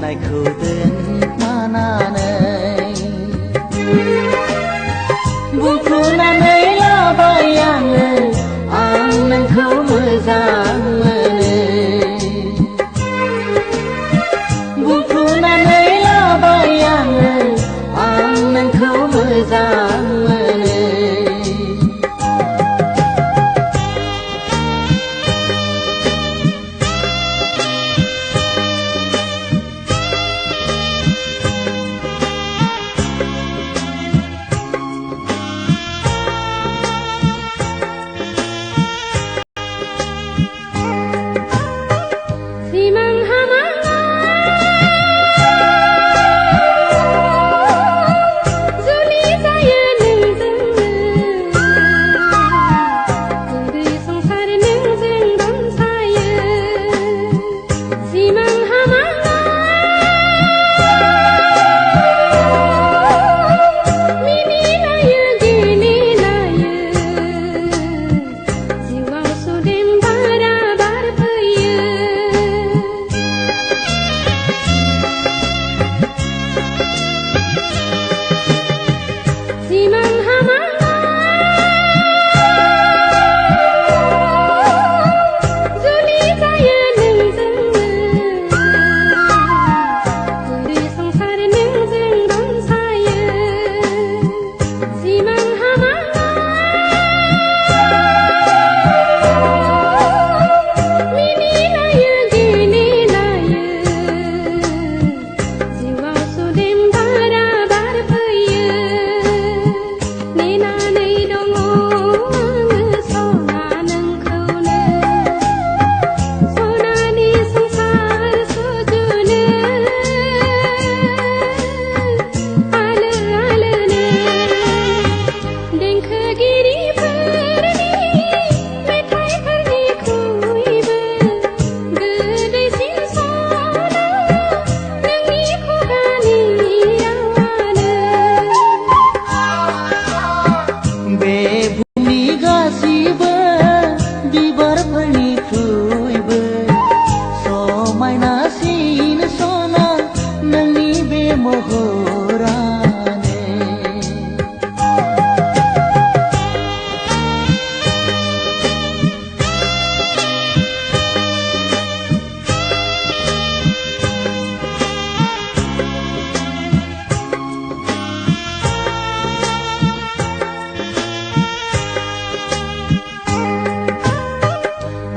नायखौ दोनखोमानानै बुंफ्रुनानै लाबाय आङो आं नोंखौ मोजां मोनो बुंफ्रुनानै लाबाय आङो आं नोंखौ मोजां मोनो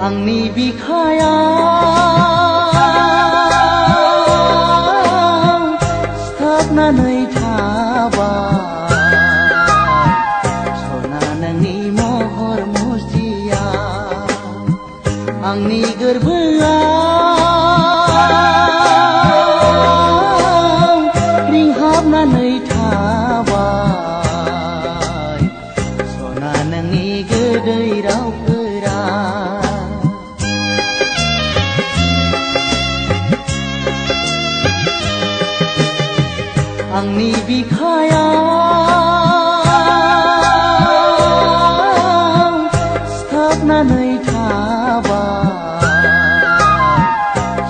आंनि बिखायाव सिथाबनानै थाबाय सना नोंनि महर मुस्रिया आंनि गोरबोआव रिंहाबनानै थाबाय सना नोंनि गोदै रावफोरा आंनि बिखायाव सिथाबनानै थाबाय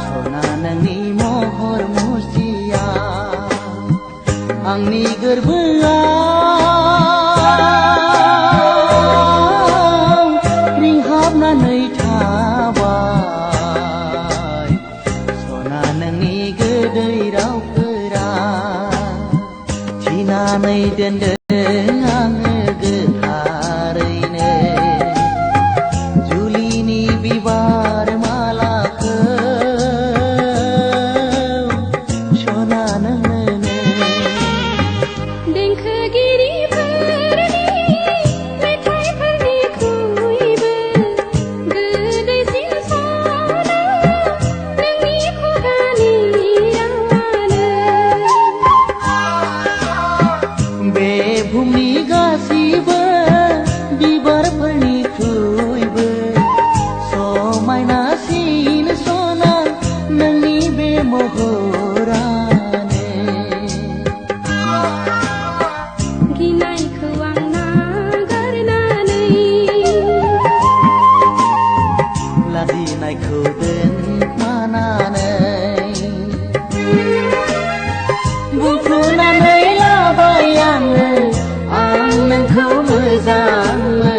सना नोंनि महर मुस्रिया आंनि गोरबोआव रिंहाबनानै थाबाय सना नोंनि गोदै रावफोरा थिनानै दोनदों आङो गोथारैनो जुलिनि बिबार मालाखौ सना नोंनो देंखोगिरिफोरनि मेथाइफोरनिख्रुइबो गोदैसिन सना नोंनि खुगानि रावानो बे जानानै लाबाय आङो आं नोंखौ मोजां मोनो